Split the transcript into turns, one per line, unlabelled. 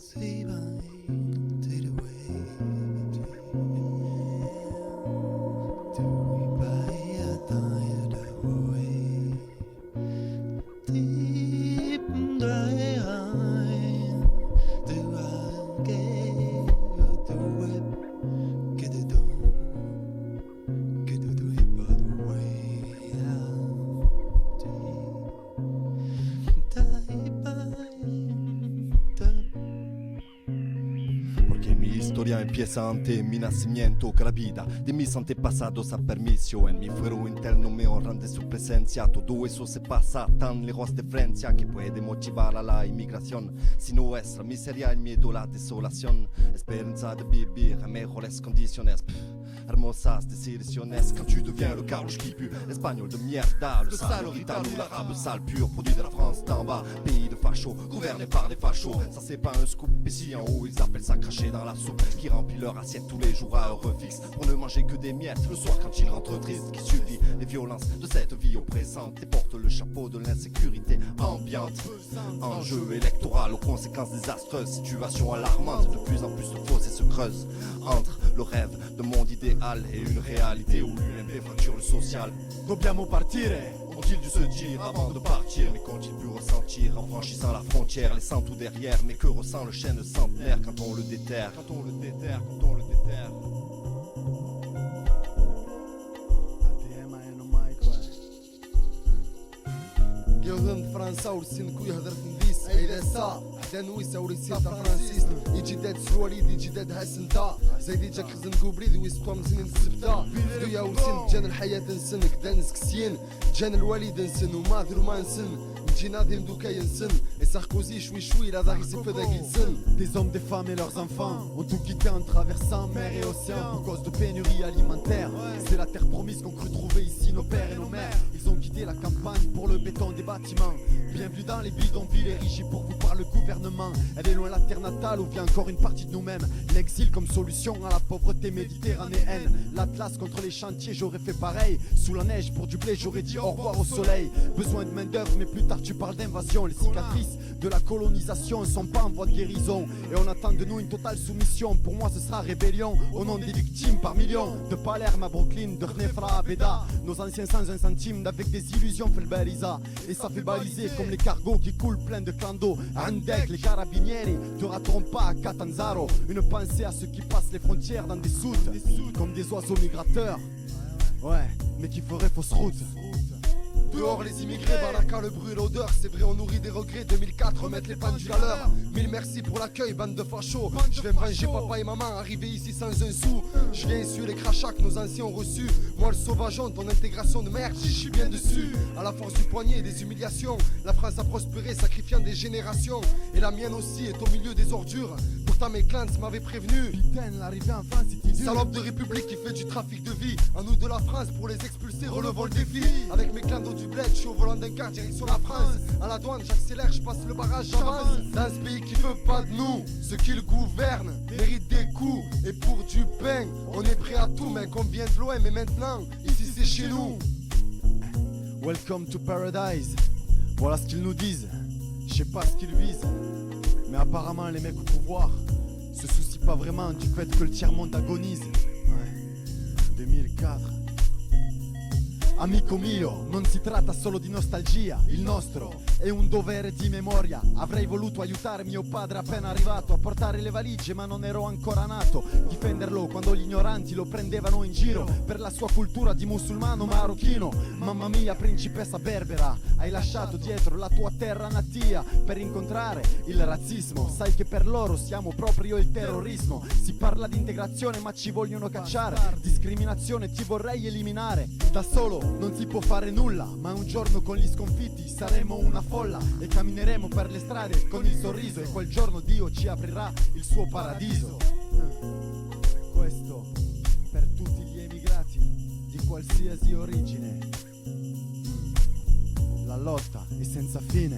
Say bye to the way to reply a tired away deep dry eye to get the web get it done get it do it by the way
Porque mi historia empieza ante mi nacimiento que la vida de mis antepasados ha permiso en mi fuero interno me honran de su presencia. Todo eso se pasa tan lejos de Francia que puede motivar a la inmigración. Si no es la miseria, el miedo, la desolación, esperanza de vivir en mejores condiciones. Hermosas décisiones quand tu deviens le carlouche qui pue. L'espagnol de mierda, le sale gitano, l'arabe sale pur, produit de la France d'en bas. Pays de fachos, gouverné par des fachos. Ça c'est pas un scoop, ici en haut ils appellent ça cracher dans la soupe. Qui remplit leur assiette tous les jours à heure fixe pour ne manger que des miettes le soir quand ils rentrent tristes. Qui subit les violences de cette vie oppressante et porte le chapeau de l'insécurité ambiante. Enjeu électoral aux conséquences désastreuses, situation alarmante, de plus en plus de fossés se creusent entre le rêve de monde idéal et une réalité où l'UMP fracture le social. Dobbiamo partire, ont-ils dû se dire avant de partir? Mais qu'ont-ils pu ressentir en franchissant la frontière, laissant tout derrière? Mais que ressent le chêne centenaire quand on le déterre? Quand on le déterre, quand on le déterre.
يهضم فرنسا ورسينكو يهضر في نفيس ايلا سا حدا نويسا وريسيا تا فرانسيس يجي داد سواليد يجي داد هاسنتا زايدي جاك خزن كوبريد ويستوى مزنين السبتا دويا ورسين جان الحياة نسن كدا نسكسين جان الوالد نسن وما ذرو ما نسن نجي ناضي دوكا ينسن et Sarkozy شوي شوي لا ضاغي سي فدا ينسن. Des hommes, des femmes et leurs enfants ont tout quitté en traversant mer et océan pour cause de pénurie alimentaire. C'est la terre promise qu'ont cru trouver ici nos pères et nos mères. Ils ont quitté la campagne pour le béton des bâtiments. Bienvenue dans les bidonvilles érigés pour vous par le gouvernement. Elle est loin la terre natale où vient encore une partie de nous-mêmes. L'exil comme solution à la pauvreté méditerranéenne. L'Atlas contre les chantiers, j'aurais fait pareil. Sous la neige pour du blé, j'aurais dit au revoir au soleil. Besoin de main d'œuvre, mais plus tard tu parles d'invasion. Les cicatrices de la colonisation ne sont pas en voie de guérison. Et on attend de nous une totale soumission. Pour moi ce sera rébellion au nom des victimes par millions. De Palerme à Brooklyn, de Knefra à Beda. Nos anciens sans un centime d'avec des illusions fait le baliza. Et ça fait baliser comme les cargos qui coulent plein de clando. Andek, les carabinieri te rateront pas à Catanzaro. Une pensée à ceux qui passent les frontières dans des soutes comme des oiseaux migrateurs. Ouais, mais qui feraient fausse route. Dehors les immigrés, Baraka, le bruit et l'odeur. C'est vrai on nourrit des regrets, 2004 remettre les pendules à l'heure. Mille merci pour l'accueil, bande de fachos. Je vais me venger papa et maman, arrivé ici sans un sou. Je viens essuyer les crachats que nos anciens ont reçus. Moi le sauvageon, ton intégration de merde, j'y suis bien dessus. À la force du poignet et des humiliations, la France a prospéré, sacrifiant des générations. Et la mienne aussi est au milieu des ordures. Pourtant mes clans m'avaient prévenu. Putain, l'arrivée en France c'était dur. Salope de république qui fait du trafic de vie. À nous de la France pour les expulser, relevons le défi. Avec mes clans du bled, je suis au volant d'un car direction la France. À la douane j'accélère, je passe le barrage, j'avance. Dans ce pays qui veut pas de nous, ceux qui le gouvernent méritent des coups. Et pour du pain, on est prêt à tout mec, on vient de loin mais maintenant, ici c'est chez nous. Welcome to paradise. Voilà ce qu'ils nous disent, je sais pas ce qu'ils visent. Mais apparemment les mecs au pouvoir se soucient pas vraiment du fait que le tiers-monde agonise. Ouais, 2004. Amico mio, non si tratta solo di nostalgia, il nostro è un dovere di memoria. Avrei voluto aiutare mio padre appena arrivato a portare le valigie ma non ero ancora nato. Difenderlo quando gli ignoranti lo prendevano in giro per la sua cultura di musulmano marocchino. Mamma mia principessa berbera, hai lasciato dietro la tua terra natia per incontrare il razzismo. Sai che per loro siamo proprio il terrorismo. Si parla di integrazione ma ci vogliono cacciare. Discriminazione ti vorrei eliminare. Da solo non si può fare nulla, ma un giorno con gli sconfitti saremo una folla e cammineremo per le strade con il sorriso e quel giorno Dio ci aprirà il suo paradiso. Questo per tutti gli emigrati di qualsiasi origine. La lotta è senza fine.